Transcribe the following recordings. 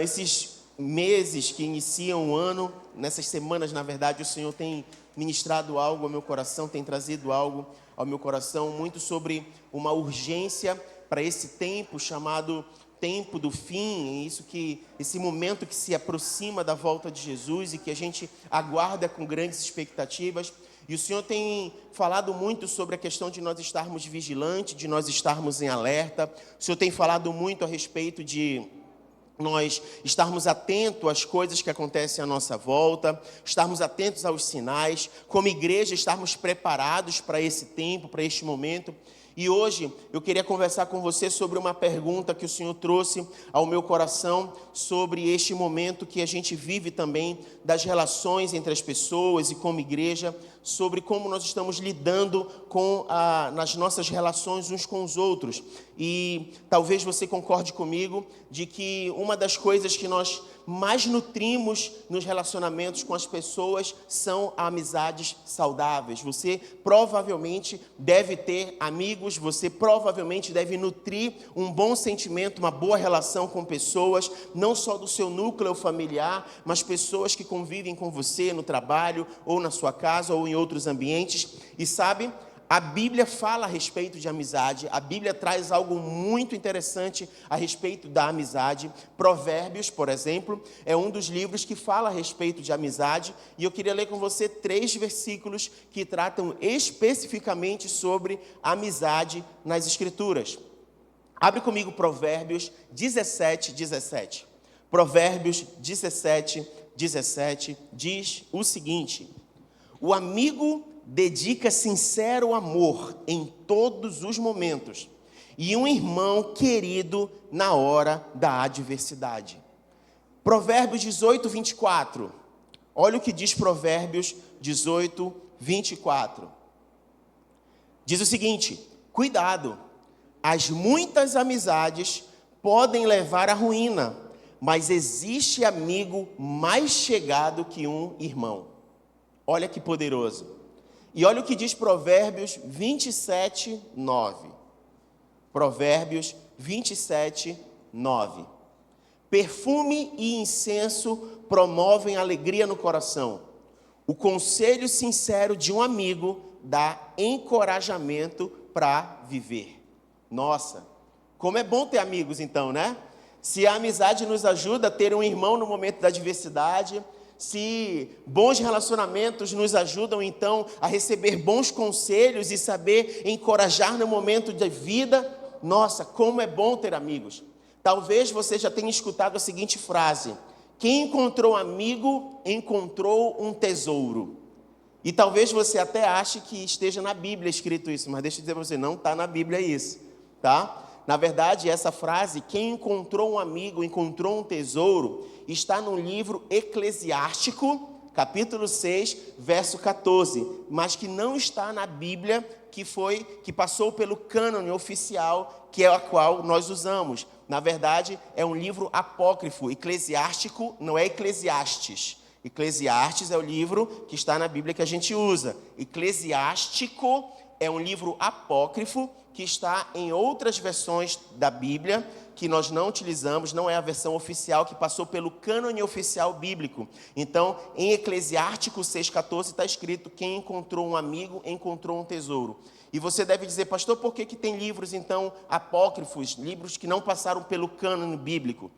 esses meses que iniciam o ano, nessas semanas, na verdade, o Senhor tem ministrado algo ao meu coração, tem trazido algo ao meu coração, muito sobre uma urgência para esse tempo chamado tempo do fim, esse momento que se aproxima da volta de Jesus e que a gente aguarda com grandes expectativas. E o Senhor tem falado muito sobre a questão de nós estarmos vigilantes, de nós estarmos em alerta. O Senhor tem falado muito a respeito de nós estarmos atentos às coisas que acontecem à nossa volta, estarmos atentos aos sinais, como igreja estarmos preparados para esse tempo, para este momento. E hoje eu queria conversar com você sobre uma pergunta que o Senhor trouxe ao meu coração sobre este momento que a gente vive também, das relações entre as pessoas e como igreja, sobre como nós estamos lidando nas nossas relações uns com os outros. E talvez você concorde comigo de que uma das coisas que nós mais nutrimos nos relacionamentos com as pessoas são amizades saudáveis. Você provavelmente deve ter amigos, você provavelmente deve nutrir um bom sentimento, uma boa relação com pessoas, não só do seu núcleo familiar, mas pessoas que convivem com você no trabalho, ou na sua casa, ou em outros ambientes. E sabe, a Bíblia fala a respeito de amizade, a Bíblia traz algo muito interessante a respeito da amizade. Provérbios, por exemplo, é um dos livros que fala a respeito de amizade, e eu queria ler com você 3 versículos que tratam especificamente sobre amizade nas Escrituras. Abre comigo Provérbios 17. Provérbios 17 diz o seguinte: o amigo dedica sincero amor em todos os momentos, e um irmão querido na hora da adversidade. Provérbios 18:24. Olha o que diz Provérbios 18:24. Diz o seguinte: cuidado, as muitas amizades podem levar à ruína, mas existe amigo mais chegado que um irmão. Olha que poderoso. E olha o que diz Provérbios 27:9. Provérbios 27:9. Perfume e incenso promovem alegria no coração. O conselho sincero de um amigo dá encorajamento para viver. Nossa, como é bom ter amigos então, né? Se a amizade nos ajuda a ter um irmão no momento da adversidade, se bons relacionamentos nos ajudam, então, a receber bons conselhos e saber encorajar no momento de vida, nossa, como é bom ter amigos. Talvez você já tenha escutado a seguinte frase: quem encontrou amigo, encontrou um tesouro. E talvez você até ache que esteja na Bíblia escrito isso, mas deixa eu dizer para você, não está na Bíblia isso, tá? Na verdade, essa frase, quem encontrou um amigo, encontrou um tesouro, está no livro Eclesiástico, capítulo 6, verso 14, mas que não está na Bíblia, que passou pelo cânone oficial, que é a qual nós usamos. Na verdade, é um livro apócrifo. Eclesiástico não é Eclesiastes. Eclesiastes é o livro que está na Bíblia que a gente usa. Eclesiástico é um livro apócrifo que está em outras versões da Bíblia, que nós não utilizamos, não é a versão oficial, que passou pelo cânone oficial bíblico. Então, em Eclesiástico 6,14 está escrito: quem encontrou um amigo, encontrou um tesouro. E você deve dizer: pastor, por que tem livros, então, apócrifos, livros que não passaram pelo cânone bíblico?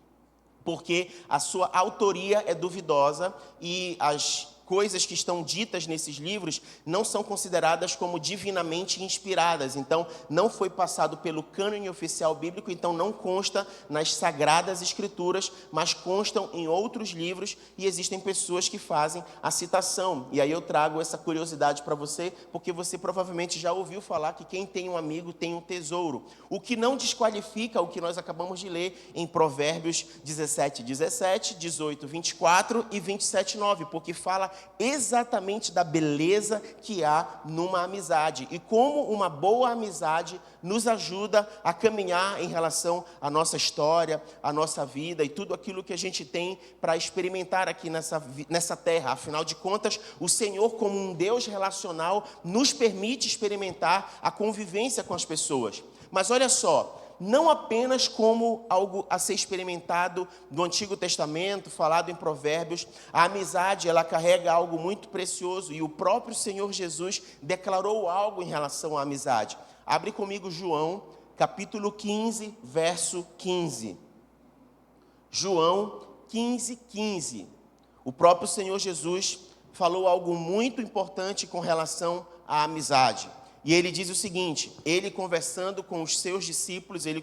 Porque a sua autoria é duvidosa e as coisas que estão ditas nesses livros não são consideradas como divinamente inspiradas. Então, não foi passado pelo cânone oficial bíblico, então não consta nas Sagradas Escrituras, mas constam em outros livros, e existem pessoas que fazem a citação. E aí eu trago essa curiosidade para você, porque você provavelmente já ouviu falar que quem tem um amigo tem um tesouro. O que não desqualifica o que nós acabamos de ler em Provérbios 17:17, 18:24 e 27:9, porque fala exatamente da beleza que há numa amizade e como uma boa amizade nos ajuda a caminhar em relação à nossa história, à nossa vida e tudo aquilo que a gente tem para experimentar aqui nessa terra. Afinal de contas, o Senhor, como um Deus relacional, nos permite experimentar a convivência com as pessoas. Mas olha só, não apenas como algo a ser experimentado no Antigo Testamento, falado em Provérbios. A amizade, ela carrega algo muito precioso, e o próprio Senhor Jesus declarou algo em relação à amizade. Abre comigo João, capítulo 15, verso 15. João 15, 15. O próprio Senhor Jesus falou algo muito importante com relação à amizade. E ele diz o seguinte, ele conversando com os seus discípulos, ele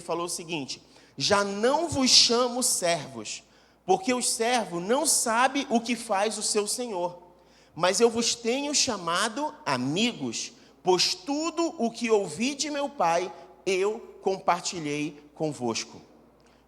falou o seguinte: já não vos chamo servos, porque o servo não sabe o que faz o seu senhor, mas eu vos tenho chamado amigos, pois tudo o que ouvi de meu Pai, eu compartilhei convosco.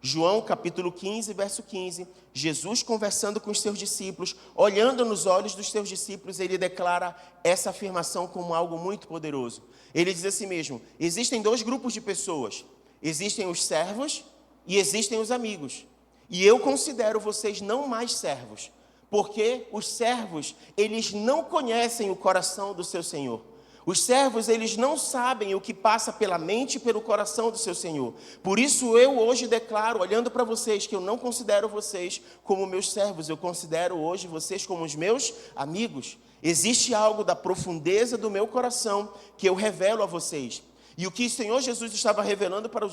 João capítulo 15, verso 15, Jesus conversando com os seus discípulos, olhando nos olhos dos seus discípulos, ele declara essa afirmação como algo muito poderoso. Ele diz assim mesmo: existem dois grupos de pessoas, existem os servos e existem os amigos. E eu considero vocês não mais servos, porque os servos, eles não conhecem o coração do seu Senhor. Os servos, eles não sabem o que passa pela mente e pelo coração do seu Senhor. Por isso eu hoje declaro, olhando para vocês, que eu não considero vocês como meus servos, eu considero hoje vocês como os meus amigos. Existe algo da profundeza do meu coração que eu revelo a vocês. E o que o Senhor Jesus estava revelando para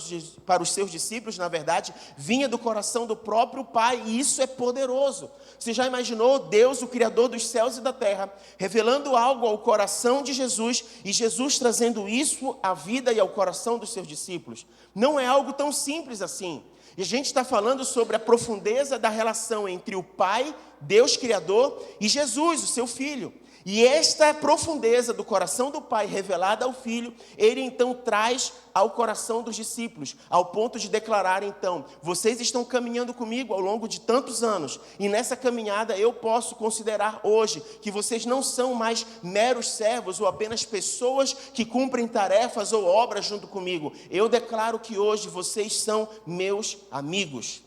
os seus discípulos, na verdade, vinha do coração do próprio Pai, e isso é poderoso. Você já imaginou Deus, o Criador dos céus e da terra, revelando algo ao coração de Jesus, e Jesus trazendo isso à vida e ao coração dos seus discípulos? Não é algo tão simples assim. E a gente está falando sobre a profundeza da relação entre o Pai, Deus Criador, e Jesus, o seu Filho. E esta profundeza do coração do Pai revelada ao Filho, ele então traz ao coração dos discípulos, ao ponto de declarar então: vocês estão caminhando comigo ao longo de tantos anos, e nessa caminhada eu posso considerar hoje que vocês não são mais meros servos ou apenas pessoas que cumprem tarefas ou obras junto comigo. Eu declaro que hoje vocês são meus amigos.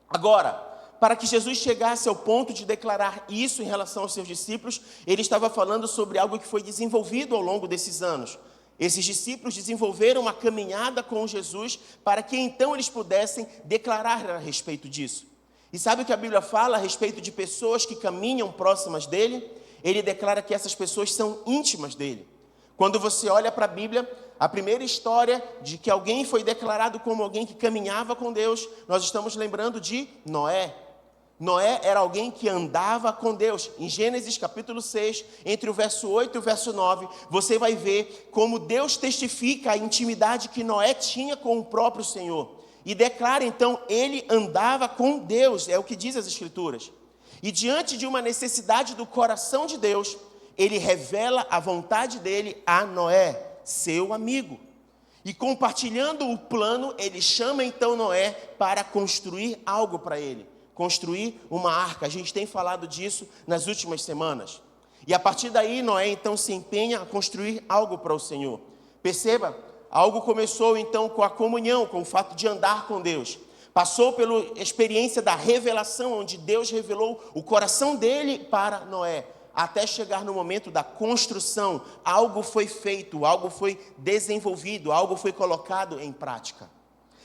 Agora, para que Jesus chegasse ao ponto de declarar isso em relação aos seus discípulos, ele estava falando sobre algo que foi desenvolvido ao longo desses anos. Esses discípulos desenvolveram uma caminhada com Jesus para que então eles pudessem declarar a respeito disso. E sabe o que a Bíblia fala a respeito de pessoas que caminham próximas dele? Ele declara que essas pessoas são íntimas dele. Quando você olha para a Bíblia, a primeira história de que alguém foi declarado como alguém que caminhava com Deus, nós estamos lembrando de Noé. Noé era alguém que andava com Deus. Em Gênesis capítulo 6, entre o verso 8 e o verso 9, você vai ver como Deus testifica a intimidade que Noé tinha com o próprio Senhor. E declara então, ele andava com Deus, é o que diz as Escrituras. E diante de uma necessidade do coração de Deus, ele revela a vontade dele a Noé, seu amigo. E compartilhando o plano, ele chama então Noé para construir algo para ele. Construir uma arca. A gente tem falado disso nas últimas semanas. E a partir daí, Noé então se empenha a construir algo para o Senhor. Perceba, algo começou então com a comunhão, com o fato de andar com Deus. Passou pela experiência da revelação, onde Deus revelou o coração dele para Noé. Até chegar no momento da construção, algo foi feito, algo foi desenvolvido, algo foi colocado em prática.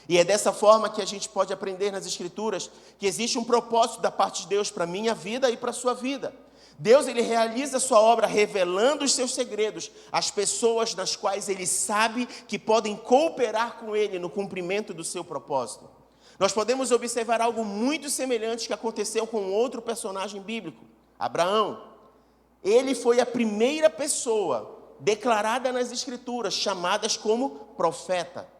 E é dessa forma que a gente pode aprender nas Escrituras que existe um propósito da parte de Deus para a minha vida e para a sua vida. Deus, ele realiza a sua obra revelando os seus segredos às pessoas nas quais ele sabe que podem cooperar com ele no cumprimento do seu propósito. Nós podemos observar algo muito semelhante que aconteceu com outro personagem bíblico, Abraão. Ele foi a primeira pessoa declarada nas Escrituras, chamadas como profeta.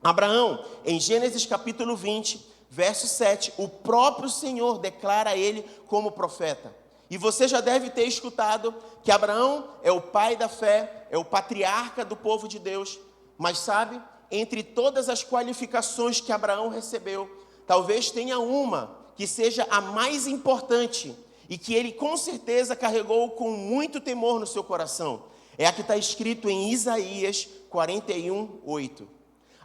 Abraão, em Gênesis capítulo 20, verso 7, o próprio Senhor declara ele como profeta. E você já deve ter escutado que Abraão é o pai da fé, é o patriarca do povo de Deus. Mas sabe, entre todas as qualificações que Abraão recebeu, talvez tenha uma que seja a mais importante e que ele com certeza carregou com muito temor no seu coração. É a que está escrito em Isaías 41, 8.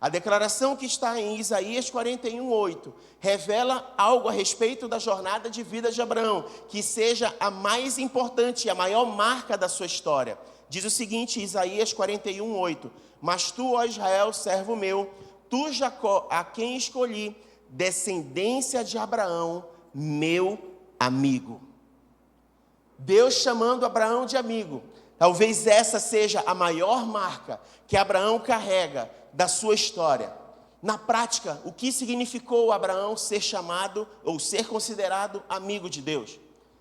A declaração que está em Isaías 41, 8 revela algo a respeito da jornada de vida de Abraão, que seja a mais importante e a maior marca da sua história. Diz o seguinte, Isaías 41:8: Mas tu, ó Israel, servo meu, tu, Jacó, a quem escolhi, descendência de Abraão, meu amigo. Deus chamando Abraão de amigo. Talvez essa seja a maior marca que Abraão carrega da sua história. Na prática, o que significou Abraão ser chamado ou ser considerado amigo de Deus?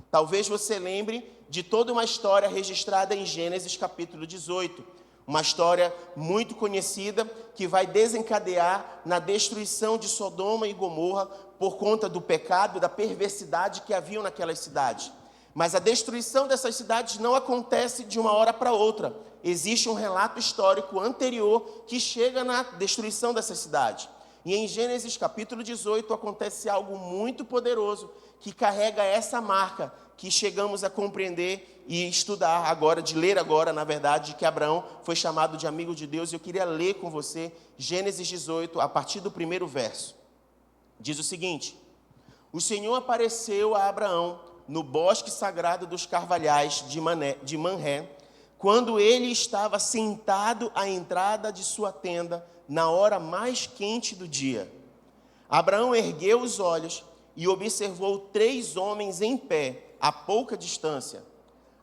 Talvez você lembre de toda uma história registrada em Gênesis capítulo 18. Uma história muito conhecida que vai desencadear na destruição de Sodoma e Gomorra por conta do pecado e da perversidade que haviam naquelas cidades. Mas a destruição dessas cidades não acontece de uma hora para outra. Existe um relato histórico anterior que chega na destruição dessas cidades. E em Gênesis capítulo 18 acontece algo muito poderoso que carrega essa marca que chegamos a compreender e estudar agora, de ler agora, na verdade, que Abraão foi chamado de amigo de Deus. E eu queria ler com você Gênesis 18, a partir do primeiro verso. Diz o seguinte: O Senhor apareceu a Abraão no bosque sagrado dos carvalhais de Manré, quando ele estava sentado à entrada de sua tenda, na hora mais quente do dia. Abraão ergueu os olhos e observou 3 homens em pé, a pouca distância.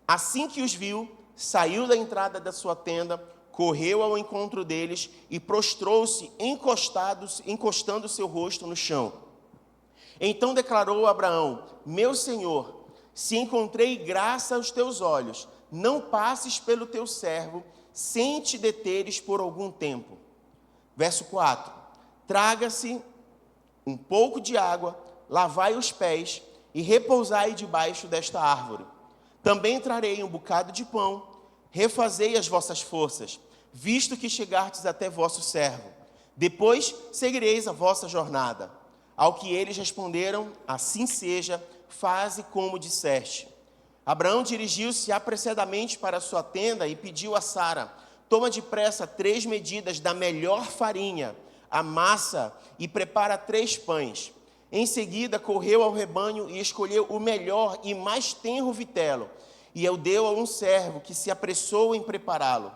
Assim que os viu, saiu da entrada da sua tenda, correu ao encontro deles e prostrou-se, encostando seu rosto no chão. Então declarou Abraão: Meu Senhor, se encontrei graça aos teus olhos, não passes pelo teu servo, sem te deteres por algum tempo. Verso 4: Traga-se um pouco de água, lavai os pés e repousai debaixo desta árvore. Também trarei um bocado de pão, refazei as vossas forças, visto que chegastes até vosso servo. Depois seguireis a vossa jornada. Ao que eles responderam: Assim seja, faze como disseste. Abraão dirigiu-se apressadamente para a sua tenda e pediu a Sara: Toma depressa 3 medidas da melhor farinha, amassa e prepara 3 pães. Em seguida correu ao rebanho e escolheu o melhor e mais tenro vitelo, e o deu a um servo que se apressou em prepará-lo.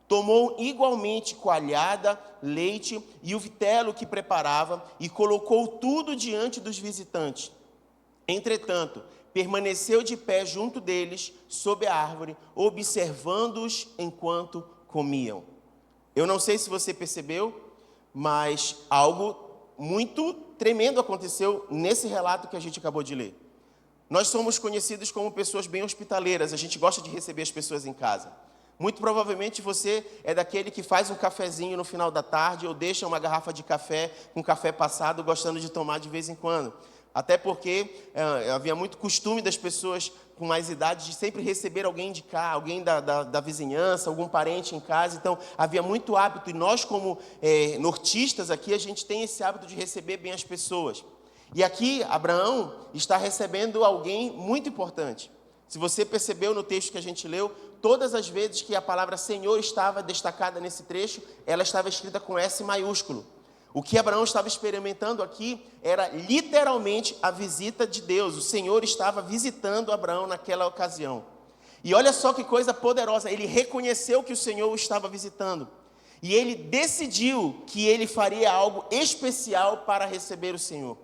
Tomou igualmente coalhada, leite e o vitelo que preparava e colocou tudo diante dos visitantes. Entretanto, permaneceu de pé junto deles, sob a árvore, observando-os enquanto comiam. Eu não sei se você percebeu, mas algo muito tremendo aconteceu nesse relato que a gente acabou de ler. Nós somos conhecidos como pessoas bem hospitaleiras, a gente gosta de receber as pessoas em casa. Muito provavelmente você é daquele que faz um cafezinho no final da tarde ou deixa uma garrafa de café com café passado, gostando de tomar de vez em quando. Até porque havia muito costume das pessoas com mais idade de sempre receber alguém de cá, alguém da vizinhança, algum parente em casa. Então, havia muito hábito. E nós, como nortistas aqui, a gente tem esse hábito de receber bem as pessoas. E aqui, Abraão está recebendo alguém muito importante. Se você percebeu no texto que a gente leu, todas as vezes que a palavra Senhor estava destacada nesse trecho, ela estava escrita com S maiúsculo. O que Abraão estava experimentando aqui era literalmente a visita de Deus. O Senhor estava visitando Abraão naquela ocasião. E olha só que coisa poderosa, ele reconheceu que o Senhor o estava visitando. E ele decidiu que ele faria algo especial para receber o Senhor.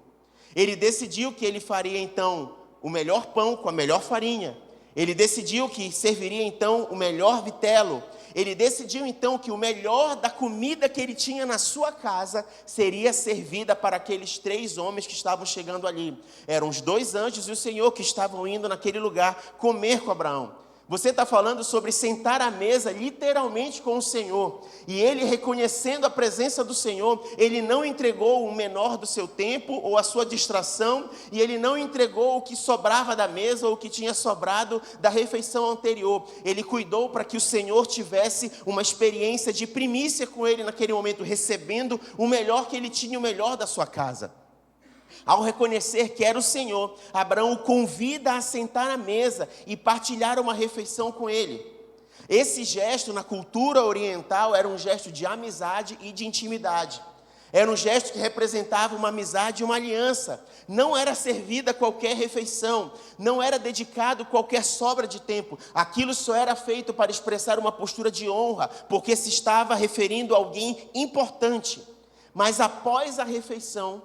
Ele decidiu que ele faria então o melhor pão com a melhor farinha. Ele decidiu que serviria então o melhor vitelo. Ele decidiu então que o melhor da comida que ele tinha na sua casa seria servida para aqueles 3 homens que estavam chegando ali. Eram os 2 anjos e o Senhor que estavam indo naquele lugar comer com Abraão. Você está falando sobre sentar à mesa literalmente com o Senhor. E ele, reconhecendo a presença do Senhor, ele não entregou o menor do seu tempo ou a sua distração, e ele não entregou o que sobrava da mesa ou o que tinha sobrado da refeição anterior. Ele cuidou para que o Senhor tivesse uma experiência de primícia com ele naquele momento, recebendo o melhor que ele tinha, o melhor da sua casa. Ao reconhecer que era o Senhor, Abraão o convida a sentar à mesa e partilhar uma refeição com ele. Esse gesto, na cultura oriental, era um gesto de amizade e de intimidade. Era um gesto que representava uma amizade e uma aliança. Não era servida qualquer refeição, não era dedicado qualquer sobra de tempo. Aquilo só era feito para expressar uma postura de honra, porque se estava referindo a alguém importante. Mas após a refeição,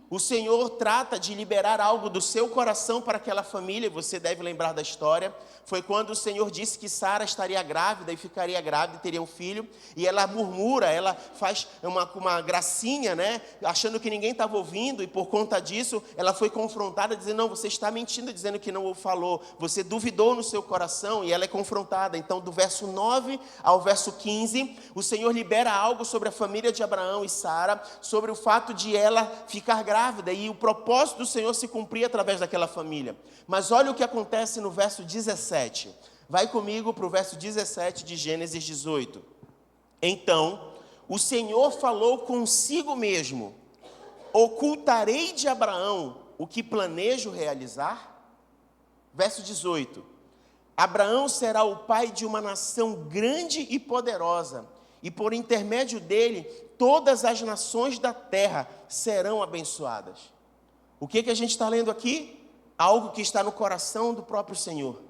o Senhor trata de liberar algo do seu coração para aquela família. Você deve lembrar da história. Foi quando o Senhor disse que Sara estaria grávida e ficaria grávida e teria um filho. E ela murmura, ela faz uma gracinha, né? Achando que ninguém estava ouvindo. E por conta disso, ela foi confrontada, dizendo, não, você está mentindo, dizendo que não o falou. Você duvidou no seu coração e ela é confrontada. Então, do verso 9 ao verso 15, o Senhor libera algo sobre a família de Abraão e Sara, sobre o fato de ela ficar grávida. E o propósito do Senhor se cumprir através daquela família. Mas olha o que acontece no verso 17. Vai comigo para o verso 17 de Gênesis 18. Então, o Senhor falou consigo mesmo: ocultarei de Abraão o que planejo realizar? Verso 18. Abraão será o pai de uma nação grande e poderosa, e por intermédio dele, todas as nações da terra serão abençoadas. O que a gente está lendo aqui? Algo que está no coração do próprio Senhor.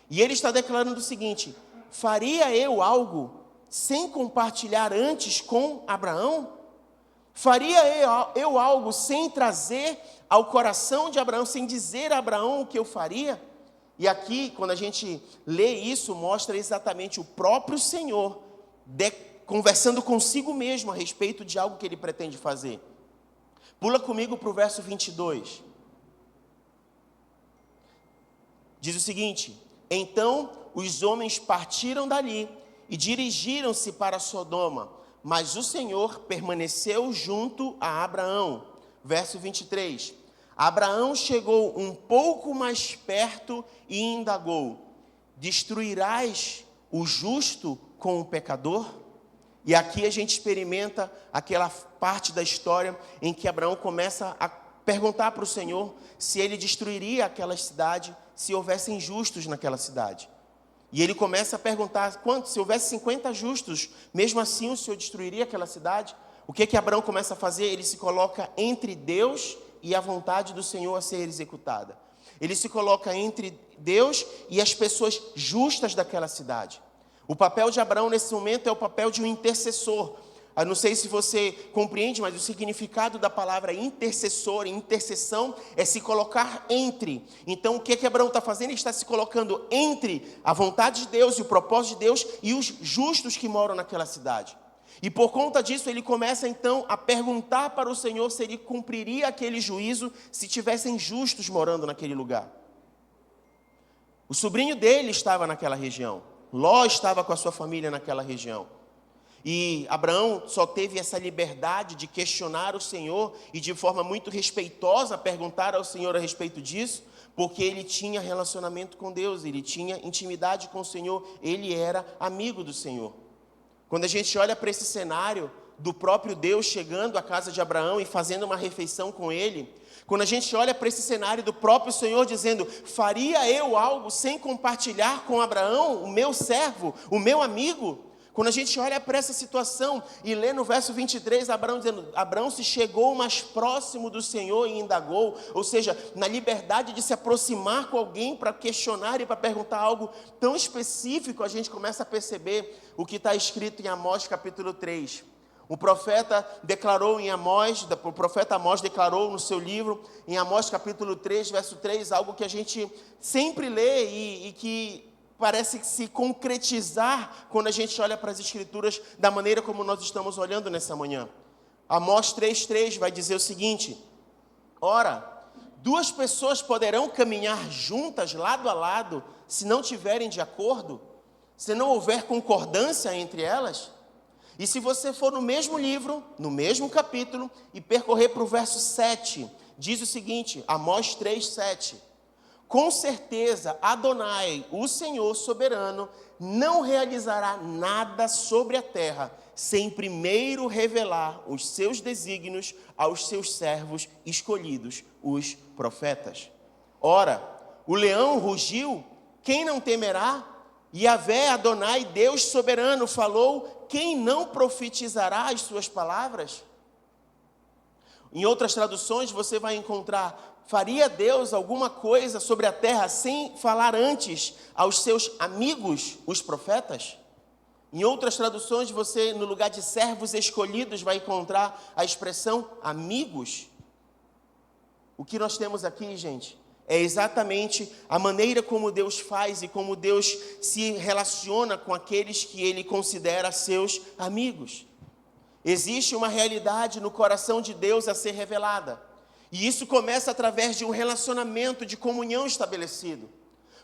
E ele está declarando o seguinte: faria eu algo sem compartilhar antes com Abraão? Faria eu algo sem trazer ao coração de Abraão, sem dizer a Abraão o que eu faria? E aqui, quando a gente lê isso, mostra exatamente o próprio Senhor conversando consigo mesmo a respeito de algo que ele pretende fazer. Pula comigo para o verso 22. Diz o seguinte: então os homens partiram dali e dirigiram-se para Sodoma, mas o Senhor permaneceu junto a Abraão. Verso 23. Abraão chegou um pouco mais perto e indagou: destruirás o justo com o pecador? E aqui a gente experimenta aquela parte da história em que Abraão começa a perguntar para o Senhor se ele destruiria aquela cidade se houvessem justos naquela cidade. E ele começa a perguntar, se houvesse 50 justos, mesmo assim o Senhor destruiria aquela cidade? O que Abraão começa a fazer? Ele se coloca entre Deus e a vontade do Senhor a ser executada. Ele se coloca entre Deus e as pessoas justas daquela cidade. O papel de Abraão nesse momento é o papel de um intercessor. Eu não sei se você compreende, mas o significado da palavra intercessor, intercessão, é se colocar entre. Então, o que Abraão está fazendo? Ele está se colocando entre a vontade de Deus e o propósito de Deus e os justos que moram naquela cidade. E por conta disso, ele começa então a perguntar para o Senhor se ele cumpriria aquele juízo se tivessem justos morando naquele lugar. O sobrinho dele estava naquela região. Ló estava com a sua família naquela região. E Abraão só teve essa liberdade de questionar o Senhor e de forma muito respeitosa perguntar ao Senhor a respeito disso, porque ele tinha relacionamento com Deus, ele tinha intimidade com o Senhor, ele era amigo do Senhor. Quando a gente olha para esse cenário do próprio Deus chegando à casa de Abraão e fazendo uma refeição com ele, quando a gente olha para esse cenário do próprio Senhor dizendo: faria eu algo sem compartilhar com Abraão, o meu servo, o meu amigo? Quando a gente olha para essa situação e lê no verso 23, Abraão dizendo: Abraão se chegou mais próximo do Senhor e indagou, ou seja, na liberdade de se aproximar com alguém para questionar e para perguntar algo tão específico, a gente começa a perceber o que está escrito em Amós capítulo 3. O profeta Amós declarou no seu livro, em Amós capítulo 3, verso 3, algo que a gente sempre lê e que parece se concretizar quando a gente olha para as Escrituras da maneira como nós estamos olhando nessa manhã. Amós 3,3 vai dizer o seguinte: ora, duas pessoas poderão caminhar juntas, lado a lado, se não tiverem de acordo, se não houver concordância entre elas? E se você for no mesmo livro, no mesmo capítulo, e percorrer para o verso 7, diz o seguinte, Amós 3,7: com certeza Adonai, o Senhor soberano, não realizará nada sobre a terra, sem primeiro revelar os seus desígnios aos seus servos escolhidos, os profetas. Ora, o leão rugiu, quem não temerá? Yahvé, Adonai, Deus soberano, falou, quem não profetizará as suas palavras? Em outras traduções você vai encontrar: faria Deus alguma coisa sobre a terra sem falar antes aos seus amigos, os profetas? Em outras traduções você, no lugar de servos escolhidos, vai encontrar a expressão amigos. O que nós temos aqui, gente, é exatamente a maneira como Deus faz e como Deus se relaciona com aqueles que Ele considera seus amigos. Existe uma realidade no coração de Deus a ser revelada. E isso começa através de um relacionamento de comunhão estabelecido.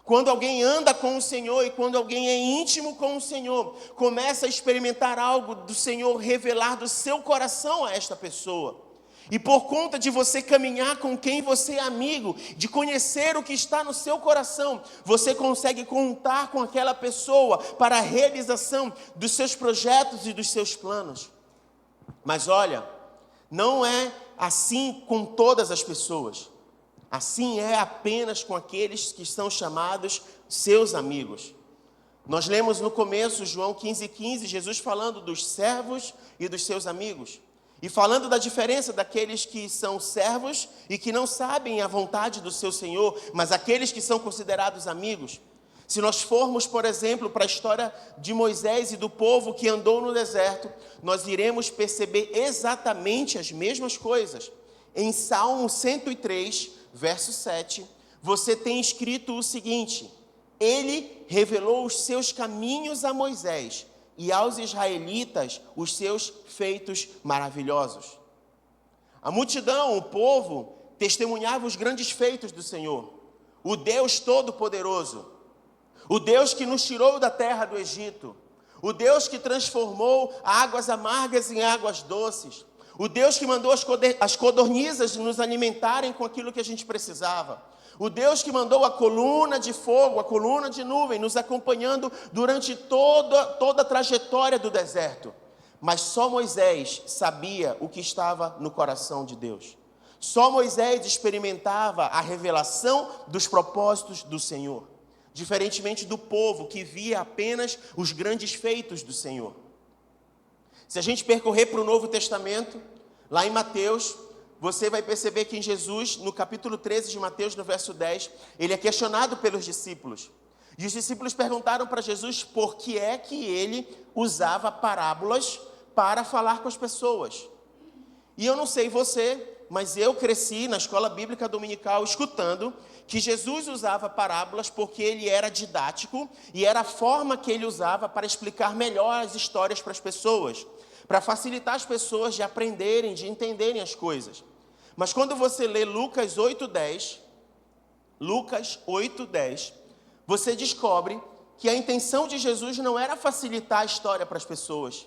Quando alguém anda com o Senhor e quando alguém é íntimo com o Senhor, começa a experimentar algo do Senhor revelar do seu coração a esta pessoa. E por conta de você caminhar com quem você é amigo, de conhecer o que está no seu coração, você consegue contar com aquela pessoa para a realização dos seus projetos e dos seus planos. Mas olha, não é assim com todas as pessoas. Assim é apenas com aqueles que são chamados seus amigos. Nós lemos no começo, João 15:15, Jesus falando dos servos e dos seus amigos. E falando da diferença daqueles que são servos e que não sabem a vontade do seu Senhor, mas aqueles que são considerados amigos. Se nós formos, por exemplo, para a história de Moisés e do povo que andou no deserto, nós iremos perceber exatamente as mesmas coisas. Em Salmo 103, verso 7, você tem escrito o seguinte: Ele revelou os seus caminhos a Moisés e aos israelitas os seus feitos maravilhosos. A multidão, o povo, testemunhava os grandes feitos do Senhor, o Deus Todo-Poderoso, o Deus que nos tirou da terra do Egito, o Deus que transformou águas amargas em águas doces, o Deus que mandou as codornizes nos alimentarem com aquilo que a gente precisava, o Deus que mandou a coluna de fogo, a coluna de nuvem, nos acompanhando durante toda a trajetória do deserto. Mas só Moisés sabia o que estava no coração de Deus. Só Moisés experimentava a revelação dos propósitos do Senhor. Diferentemente do povo que via apenas os grandes feitos do Senhor. Se a gente percorrer para o Novo Testamento, lá em Mateus, você vai perceber que em Jesus, no capítulo 13 de Mateus, no verso 10, ele é questionado pelos discípulos. E os discípulos perguntaram para Jesus por que é que ele usava parábolas para falar com as pessoas. E eu não sei você, mas eu cresci na escola bíblica dominical escutando que Jesus usava parábolas porque ele era didático e era a forma que ele usava para explicar melhor as histórias para as pessoas, para facilitar as pessoas de aprenderem, de entenderem as coisas. Mas quando você lê Lucas 8:10, você descobre que a intenção de Jesus não era facilitar a história para as pessoas.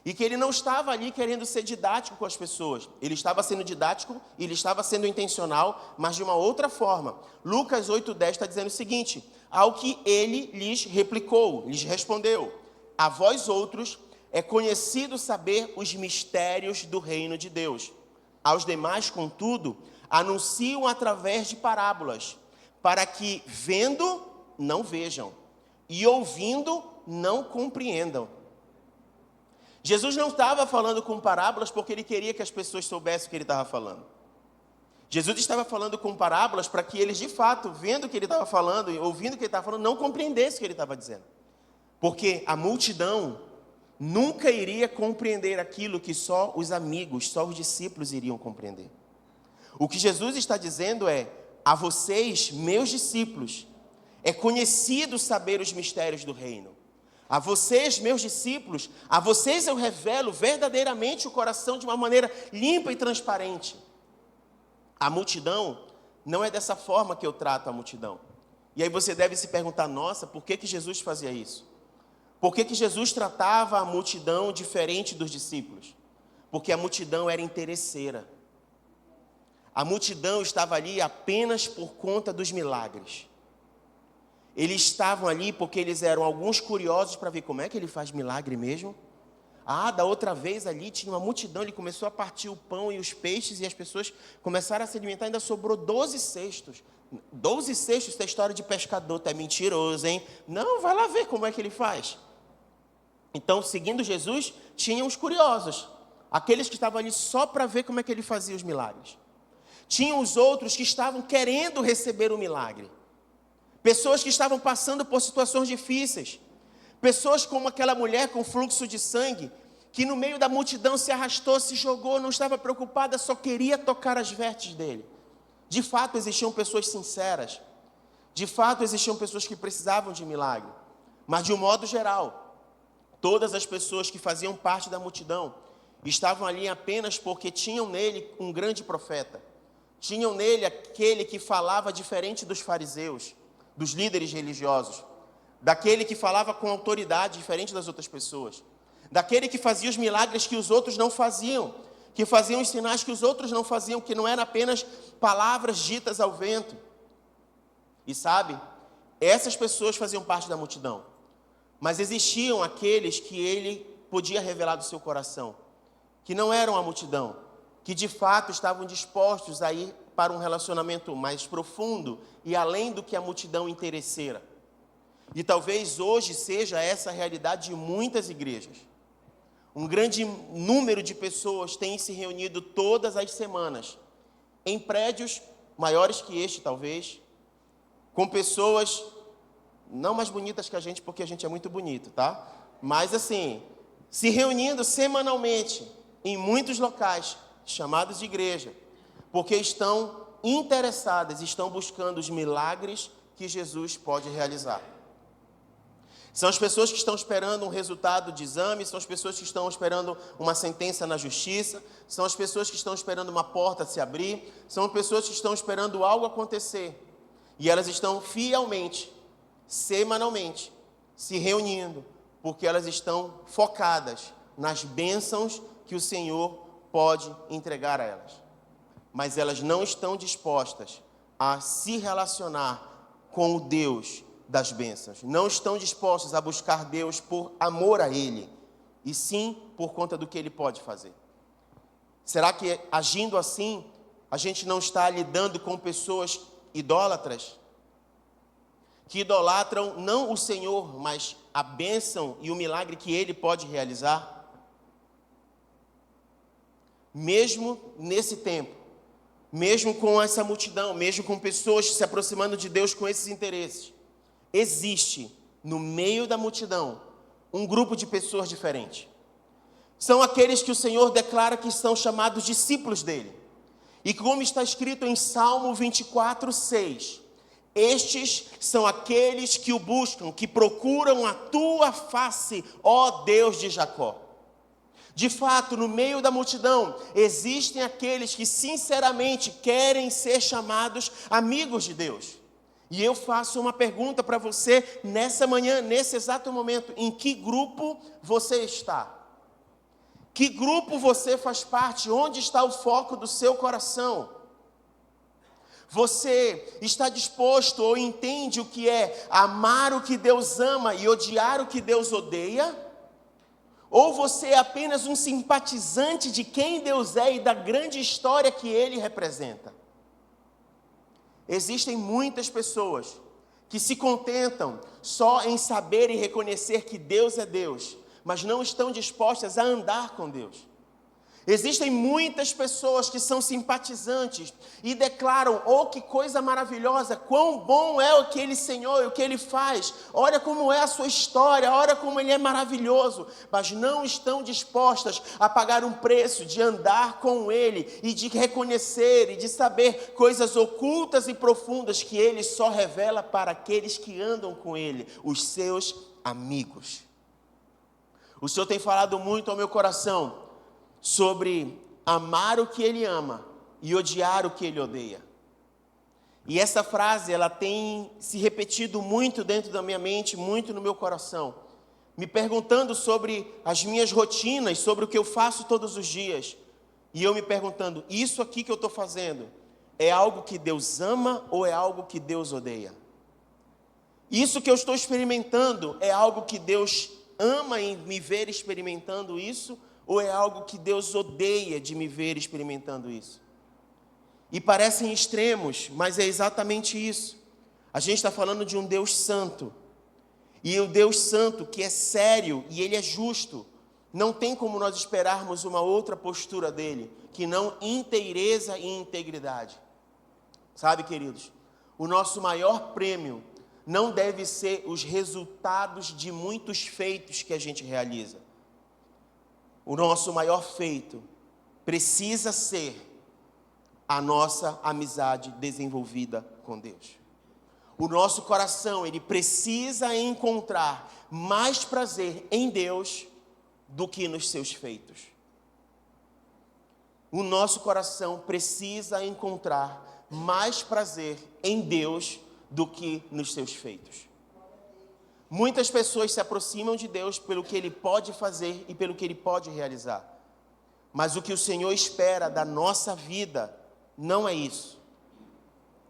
E que ele não estava ali querendo ser didático com as pessoas. Ele estava sendo didático, ele estava sendo intencional, mas de uma outra forma. Lucas 8:10 está dizendo o seguinte: ao que ele lhes replicou, lhes respondeu: a vós outros é conhecido saber os mistérios do reino de Deus. Aos demais, contudo, anunciam através de parábolas, para que, vendo, não vejam, e ouvindo, não compreendam. Jesus não estava falando com parábolas porque ele queria que as pessoas soubessem o que ele estava falando. Jesus estava falando com parábolas para que eles, de fato, vendo o que ele estava falando e ouvindo o que ele estava falando, não compreendessem o que ele estava dizendo. Porque a multidão nunca iria compreender aquilo que só os amigos, só os discípulos iriam compreender. O que Jesus está dizendo é: a vocês, meus discípulos, é conhecido saber os mistérios do reino. A vocês, meus discípulos, a vocês eu revelo verdadeiramente o coração de uma maneira limpa e transparente. A multidão, não é dessa forma que eu trato a multidão. E aí você deve se perguntar: nossa, por que Jesus fazia isso? Por que Jesus tratava a multidão diferente dos discípulos? Porque a multidão era interesseira. A multidão estava ali apenas por conta dos milagres. Eles estavam ali porque eles eram alguns curiosos para ver como é que ele faz milagre mesmo. Da outra vez ali tinha uma multidão, ele começou a partir o pão e os peixes e as pessoas começaram a se alimentar, ainda sobrou 12 cestos. 12 cestos, essa história de pescador, tá mentiroso, hein? Não, vai lá ver como é que ele faz. Então, seguindo Jesus, tinham os curiosos. aqueles que estavam ali só para ver como é que ele fazia os milagres. Tinham os outros que estavam querendo receber o milagre. Pessoas que estavam passando por situações difíceis. Pessoas como aquela mulher com fluxo de sangue, que no meio da multidão se arrastou, se jogou, não estava preocupada, só queria tocar as vestes dele. De fato, existiam pessoas sinceras. De fato, existiam pessoas que precisavam de milagre. Mas, de um modo geral, todas as pessoas que faziam parte da multidão estavam ali apenas porque tinham nele um grande profeta. Tinham nele aquele que falava diferente dos fariseus, dos líderes religiosos, daquele que falava com autoridade diferente das outras pessoas, daquele que fazia os milagres que os outros não faziam, que faziam os sinais que os outros não faziam, que não eram apenas palavras ditas ao vento. E sabe, essas pessoas faziam parte da multidão, mas existiam aqueles que ele podia revelar do seu coração, que não eram a multidão, que de fato estavam dispostos a ir para um relacionamento mais profundo e além do que a multidão interesseira. E talvez hoje seja essa a realidade de muitas igrejas. Um grande número de pessoas tem se reunido todas as semanas, em prédios maiores que este talvez, com pessoas não mais bonitas que a gente, porque a gente é muito bonito, tá? Mas assim, se reunindo semanalmente em muitos locais, chamados de igreja, porque estão interessadas, estão buscando os milagres que Jesus pode realizar. São as pessoas que estão esperando um resultado de exame, são as pessoas que estão esperando uma sentença na justiça, são as pessoas que estão esperando uma porta se abrir, são pessoas que estão esperando algo acontecer. E elas estão fielmente, semanalmente, se reunindo, porque elas estão focadas nas bênçãos que o Senhor pode entregar a elas. Mas elas não estão dispostas a se relacionar com o Deus das bênçãos. Não estão dispostas a buscar Deus por amor a Ele, e sim por conta do que Ele pode fazer. Será que agindo assim, a gente não está lidando com pessoas idólatras? Que idolatram não o Senhor, mas a bênção e o milagre que Ele pode realizar? Mesmo nesse tempo, mesmo com essa multidão, mesmo com pessoas se aproximando de Deus com esses interesses, existe no meio da multidão um grupo de pessoas diferentes. São aqueles que o Senhor declara que são chamados discípulos dele. E como está escrito em Salmo 24:6, estes são aqueles que o buscam, que procuram a tua face, ó Deus de Jacó. De fato, no meio da multidão, existem aqueles que sinceramente querem ser chamados amigos de Deus. E eu faço uma pergunta para você nessa manhã, nesse exato momento: em que grupo você está? Que grupo você faz parte? Onde está o foco do seu coração? Você está disposto ou entende o que é amar o que Deus ama e odiar o que Deus odeia? Ou você é apenas um simpatizante de quem Deus é e da grande história que Ele representa? Existem muitas pessoas que se contentam só em saber e reconhecer que Deus é Deus, mas não estão dispostas a andar com Deus. Existem muitas pessoas que são simpatizantes e declaram: oh, que coisa maravilhosa, quão bom é aquele Senhor e o que Ele faz, olha como é a sua história, olha como Ele é maravilhoso, mas não estão dispostas a pagar um preço de andar com Ele e de reconhecer e de saber coisas ocultas e profundas que Ele só revela para aqueles que andam com Ele, os seus amigos. O Senhor tem falado muito ao meu coração sobre amar o que Ele ama e odiar o que Ele odeia. E essa frase, ela tem se repetido muito dentro da minha mente, muito no meu coração, me perguntando sobre as minhas rotinas, sobre o que eu faço todos os dias. E eu me perguntando: isso aqui que eu estou fazendo é algo que Deus ama ou é algo que Deus odeia? Isso que eu estou experimentando é algo que Deus ama em me ver experimentando isso, ou é algo que Deus odeia de me ver experimentando isso? E parecem extremos, mas é exatamente isso. A gente está falando de um Deus santo. E o Deus santo que é sério e Ele é justo. Não tem como nós esperarmos uma outra postura dele, que não inteireza e integridade. Sabe, queridos, o nosso maior prêmio não deve ser os resultados de muitos feitos que a gente realiza. O nosso maior feito precisa ser a nossa amizade desenvolvida com Deus. O nosso coração, ele precisa encontrar mais prazer em Deus do que nos seus feitos. O nosso coração precisa encontrar mais prazer em Deus do que nos seus feitos. Muitas pessoas se aproximam de Deus pelo que Ele pode fazer e pelo que Ele pode realizar. Mas o que o Senhor espera da nossa vida não é isso.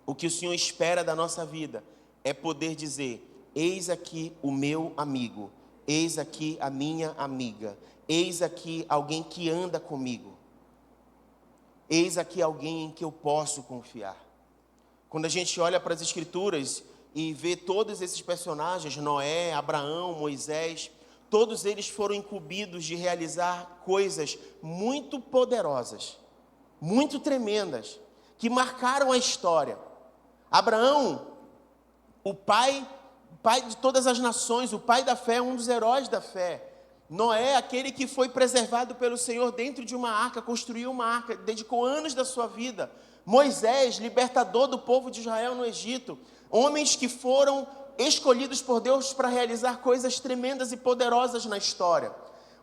O que o Senhor espera da nossa vida é poder dizer: eis aqui o meu amigo, eis aqui a minha amiga, eis aqui alguém que anda comigo, eis aqui alguém em que eu posso confiar. Quando a gente olha para as Escrituras e vê todos esses personagens, Noé, Abraão, Moisés, todos eles foram incumbidos de realizar coisas muito poderosas, muito tremendas, que marcaram a história. Abraão, o pai de todas as nações, o pai da fé, um dos heróis da fé. Noé, aquele que foi preservado pelo Senhor dentro de uma arca, construiu uma arca, dedicou anos da sua vida. Moisés, libertador do povo de Israel no Egito. Homens que foram escolhidos por Deus para realizar coisas tremendas e poderosas na história.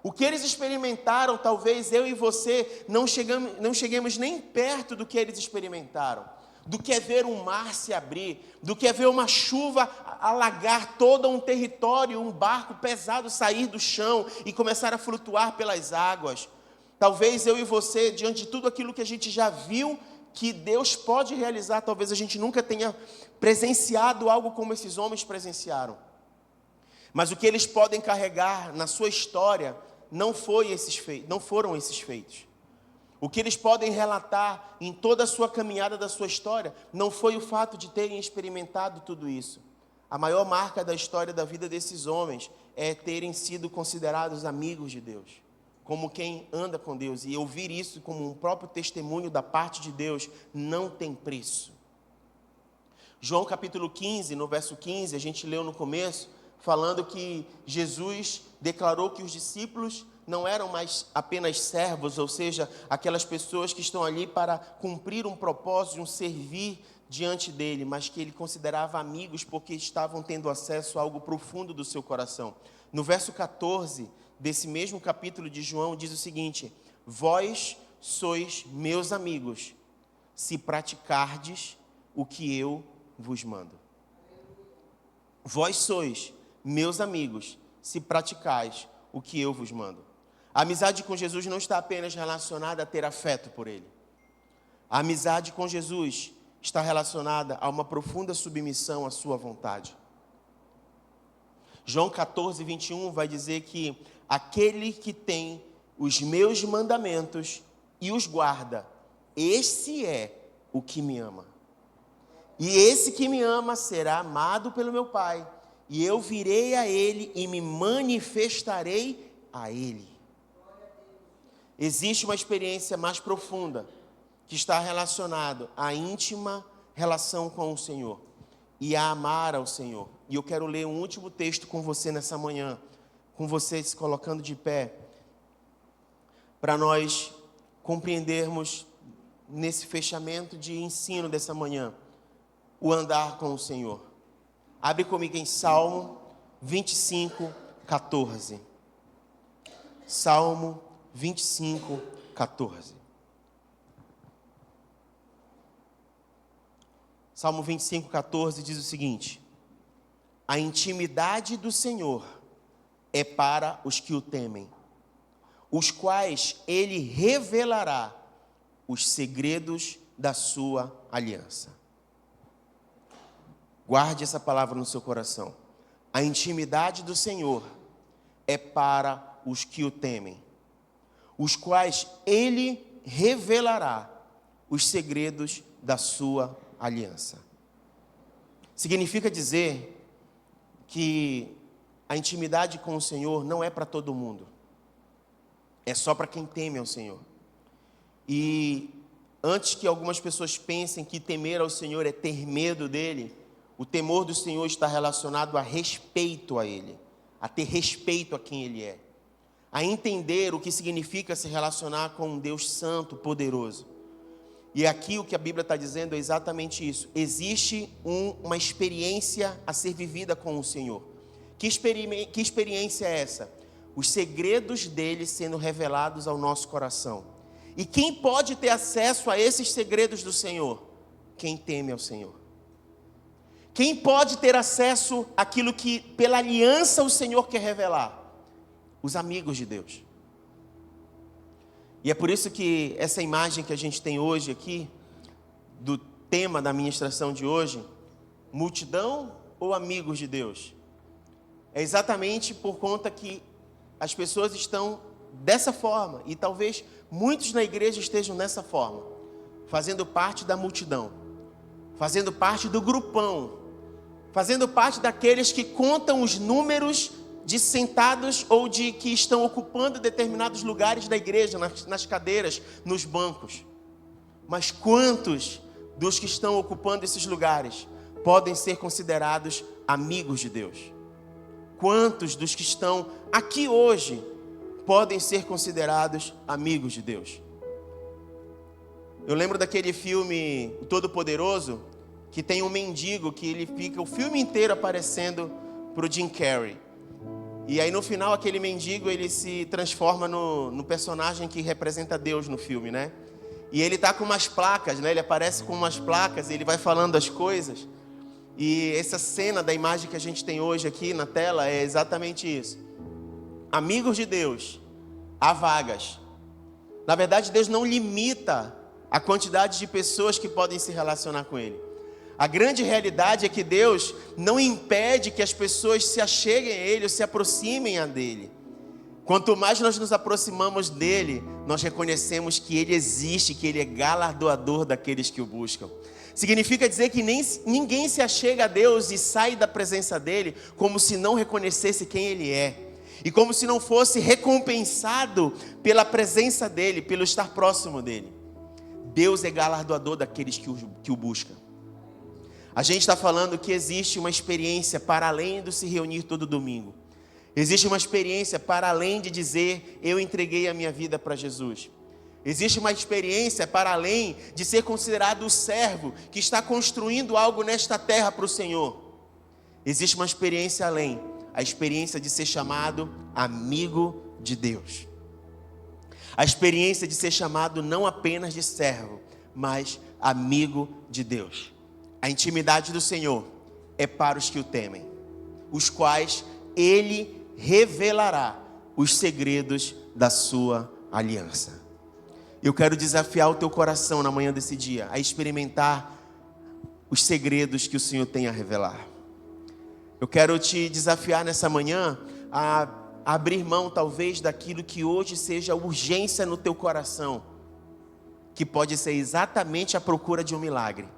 O que eles experimentaram, talvez eu e você não cheguemos nem perto do que eles experimentaram. Do que é ver um mar se abrir, do que é ver uma chuva alagar todo um território, um barco pesado sair do chão e começar a flutuar pelas águas. Talvez eu e você, diante de tudo aquilo que a gente já viu que Deus pode realizar, talvez a gente nunca tenha presenciado algo como esses homens presenciaram. Mas o que eles podem carregar na sua história não foram esses feitos. O que eles podem relatar em toda a sua caminhada da sua história não foi o fato de terem experimentado tudo isso. A maior marca da história da vida desses homens é terem sido considerados amigos de Deus, como quem anda com Deus. E ouvir isso como um próprio testemunho da parte de Deus não tem preço. João capítulo 15, no verso 15, a gente leu no começo, falando que Jesus declarou que os discípulos não eram mais apenas servos, ou seja, aquelas pessoas que estão ali para cumprir um propósito, um servir diante dele, mas que ele considerava amigos porque estavam tendo acesso a algo profundo do seu coração. No verso 14 desse mesmo capítulo de João diz o seguinte: vós sois meus amigos, se praticardes o que eu vos mando. Vós sois meus amigos, se praticais o que eu vos mando. A amizade com Jesus não está apenas relacionada a ter afeto por Ele. A amizade com Jesus está relacionada a uma profunda submissão à sua vontade. João 14, 21 vai dizer que aquele que tem os meus mandamentos e os guarda, esse é o que me ama. E esse que me ama será amado pelo meu Pai, e eu virei a Ele e me manifestarei a Ele. Existe uma experiência mais profunda que está relacionada à íntima relação com o Senhor e a amar ao Senhor. E eu quero ler um último texto com você nessa manhã, com você se colocando de pé, para nós compreendermos nesse fechamento de ensino dessa manhã, o andar com o Senhor. Abre comigo em Salmo 25, 14. Salmo 25, 14. Salmo 25, 14 diz o seguinte: a intimidade do Senhor é para os que o temem, os quais Ele revelará os segredos da sua aliança. Guarde essa palavra no seu coração. A intimidade do Senhor é para os que o temem, os quais Ele revelará os segredos da sua aliança. Significa dizer que a intimidade com o Senhor não é para todo mundo. é só para quem teme ao Senhor. E antes que algumas pessoas pensem que temer ao Senhor é ter medo dele, o temor do Senhor está relacionado a respeito a ele, a ter respeito a quem ele é, a entender o que significa se relacionar com um Deus santo, poderoso. E aqui o que a Bíblia está dizendo é exatamente isso. Existe uma experiência a ser vivida com o Senhor. Que experiência é essa? Os segredos dele sendo revelados ao nosso coração. E quem pode ter acesso a esses segredos do Senhor? Quem teme ao Senhor. Quem pode ter acesso àquilo que pela aliança o Senhor quer revelar? Os amigos de Deus. E é por isso que essa imagem que a gente tem hoje aqui, do tema da ministração de hoje, multidão ou amigos de Deus? É exatamente por conta que as pessoas estão dessa forma, e talvez muitos na igreja estejam dessa forma, fazendo parte da multidão, fazendo parte do grupão, fazendo parte daqueles que contam os números de sentados ou de que estão ocupando determinados lugares da igreja, nas cadeiras, nos bancos. Mas quantos dos que estão ocupando esses lugares podem ser considerados amigos de Deus? Quantos dos que estão aqui hoje podem ser considerados amigos de Deus? Eu lembro daquele filme O Todo-Poderoso, que tem um mendigo que ele fica o filme inteiro aparecendo para o Jim Carrey. E aí no final aquele mendigo ele se transforma no personagem que representa Deus no filme, né? E ele tá com umas placas, né? Ele aparece com umas placas e ele vai falando as coisas. E essa cena da imagem que a gente tem hoje aqui na tela é exatamente isso. Amigos de Deus, há vagas. Na verdade, Deus não limita a quantidade de pessoas que podem se relacionar com Ele. A grande realidade é que Deus não impede que as pessoas se acheguem a Ele ou se aproximem a dEle. Quanto mais nós nos aproximamos dEle, nós reconhecemos que Ele existe, que Ele é galardoador daqueles que o buscam. Significa dizer que ninguém se achega a Deus e sai da presença dEle como se não reconhecesse quem Ele é. E como se não fosse recompensado pela presença dEle, pelo estar próximo dEle. Deus é galardoador daqueles que o buscam. A gente está falando que existe uma experiência para além do se reunir todo domingo. Existe uma experiência para além de dizer, eu entreguei a minha vida para Jesus. Existe uma experiência para além de ser considerado o servo que está construindo algo nesta terra para o Senhor. Existe uma experiência além, a experiência de ser chamado amigo de Deus. A experiência de ser chamado não apenas de servo, mas amigo de Deus. A intimidade do Senhor é para os que o temem, os quais Ele revelará os segredos da sua aliança. Eu quero desafiar o teu coração na manhã desse dia a experimentar os segredos que o Senhor tem a revelar. Eu quero te desafiar nessa manhã a abrir mão talvez daquilo que hoje seja urgência no teu coração, que pode ser exatamente a procura de um milagre.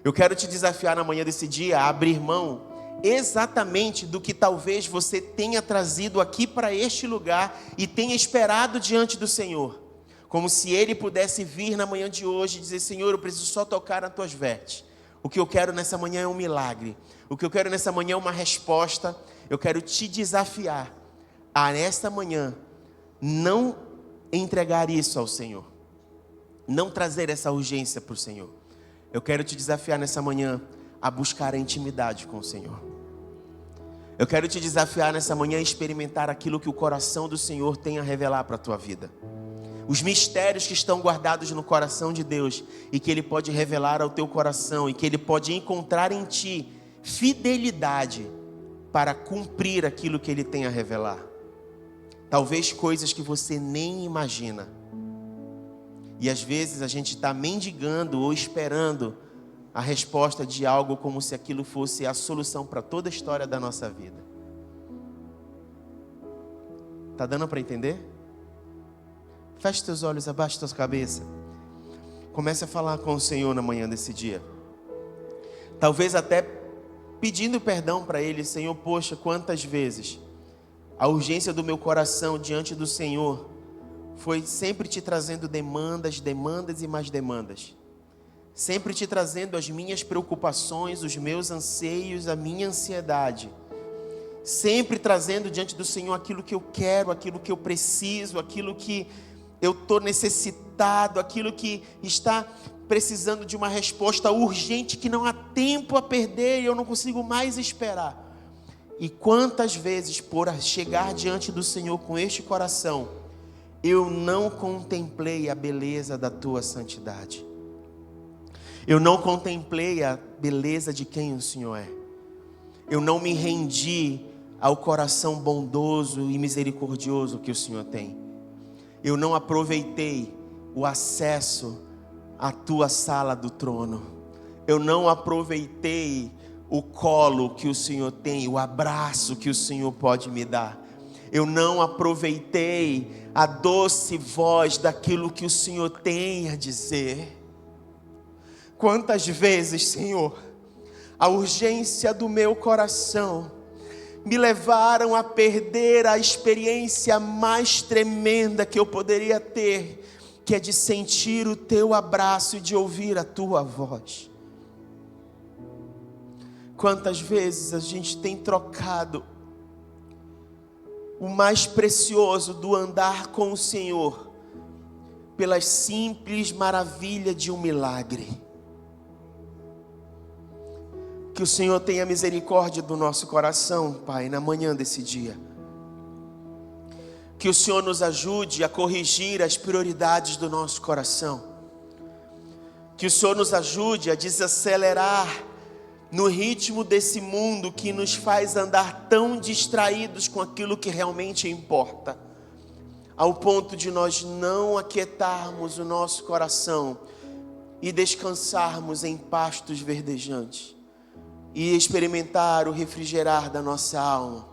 Eu quero te desafiar na manhã desse dia a abrir mão exatamente do que talvez você tenha trazido aqui para este lugar e tenha esperado diante do Senhor. Como se Ele pudesse vir na manhã de hoje e dizer, Senhor, eu preciso só tocar nas tuas vestes. O que eu quero nessa manhã é um milagre. O que eu quero nessa manhã é uma resposta. Eu quero te desafiar a nesta manhã não entregar isso ao Senhor. Não trazer essa urgência para o Senhor. Eu quero te desafiar nessa manhã a buscar a intimidade com o Senhor. Eu quero te desafiar nessa manhã a experimentar aquilo que o coração do Senhor tem a revelar para a tua vida. Os mistérios que estão guardados no coração de Deus e que Ele pode revelar ao teu coração e que Ele pode encontrar em ti fidelidade para cumprir aquilo que Ele tem a revelar. Talvez coisas que você nem imagina. E às vezes a gente está mendigando ou esperando a resposta de algo como se aquilo fosse a solução para toda a história da nossa vida. Tá dando para entender? Feche teus olhos, abaixe tua cabeça. Comece a falar com o Senhor na manhã desse dia. Talvez até pedindo perdão para Ele. Senhor, poxa, quantas vezes A urgência do meu coração diante do Senhor foi sempre te trazendo demandas, demandas e mais demandas. Sempre te trazendo as minhas preocupações, os meus anseios, a minha ansiedade. Sempre trazendo diante do Senhor aquilo que eu quero, aquilo que eu preciso, aquilo que eu estou necessitado, aquilo que está precisando de uma resposta urgente, que não há tempo a perder e eu não consigo mais esperar. E quantas vezes, por chegar diante do Senhor com este coração, eu não contemplei a beleza da tua santidade. Eu não contemplei a beleza de quem o Senhor é. Eu não me rendi ao coração bondoso e misericordioso que o Senhor tem. Eu não aproveitei o acesso à tua sala do trono. Eu não aproveitei o colo que o Senhor tem, o abraço que o Senhor pode me dar. Eu não aproveitei a doce voz daquilo que o Senhor tem a dizer. Quantas vezes, Senhor, a urgência do meu coração me levaram a perder a experiência mais tremenda que eu poderia ter, que é de sentir o teu abraço e de ouvir a tua voz. Quantas vezes a gente tem trocado o mais precioso do andar com o Senhor pela simples maravilha de um milagre. Que o Senhor tenha misericórdia do nosso coração, Pai, na manhã desse dia. Que o Senhor nos ajude a corrigir as prioridades do nosso coração. Que o Senhor nos ajude a desacelerar no ritmo desse mundo que nos faz andar tão distraídos com aquilo que realmente importa, ao ponto de nós não aquietarmos o nosso coração e descansarmos em pastos verdejantes e experimentar o refrigerar da nossa alma,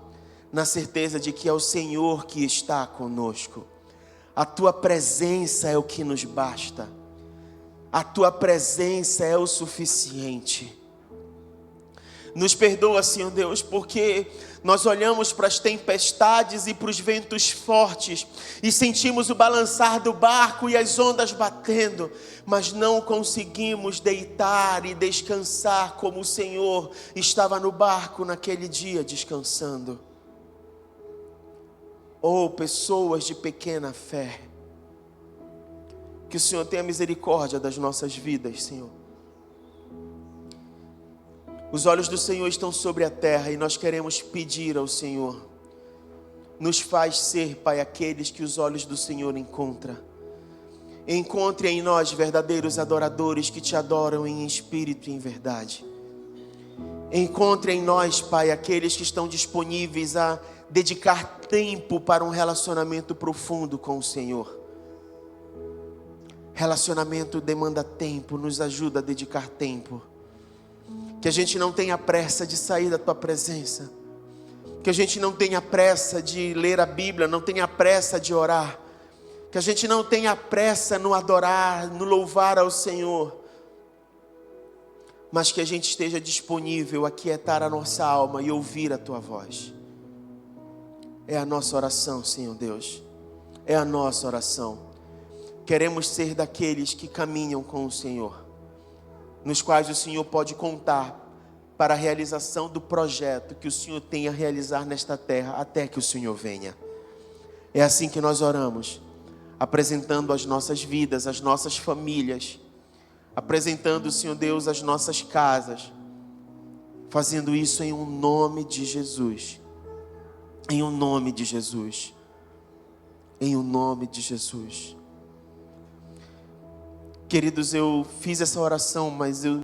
na certeza de que é o Senhor que está conosco. A tua presença é o que nos basta, a tua presença é o suficiente. Nos perdoa, Senhor Deus, porque nós olhamos para as tempestades e para os ventos fortes e sentimos o balançar do barco e as ondas batendo, mas não conseguimos deitar e descansar como o Senhor estava no barco naquele dia descansando. Oh, pessoas de pequena fé, que o Senhor tenha misericórdia das nossas vidas, Senhor. Os olhos do Senhor estão sobre a terra e nós queremos pedir ao Senhor: nos faz ser, Pai, aqueles que os olhos do Senhor encontram. Encontre em nós verdadeiros adoradores que te adoram em espírito e em verdade. Encontre em nós, Pai, aqueles que estão disponíveis a dedicar tempo para um relacionamento profundo com o Senhor. Relacionamento demanda tempo, nos ajuda a dedicar tempo. Que a gente não tenha pressa de sair da tua presença. Que a gente não tenha pressa de ler a Bíblia, não tenha pressa de orar. Que a gente não tenha pressa no adorar, no louvar ao Senhor. Mas que a gente esteja disponível a aquietar a nossa alma e ouvir a tua voz. É a nossa oração, Senhor Deus. É a nossa oração. Queremos ser daqueles que caminham com o Senhor, nos quais o Senhor pode contar para a realização do projeto que o Senhor tem a realizar nesta terra, até que o Senhor venha. É assim que nós oramos, apresentando as nossas vidas, as nossas famílias, apresentando, Senhor Deus, as nossas casas, fazendo isso em um nome de Jesus, em um nome de Jesus, em um nome de Jesus. Queridos, eu fiz essa oração, mas eu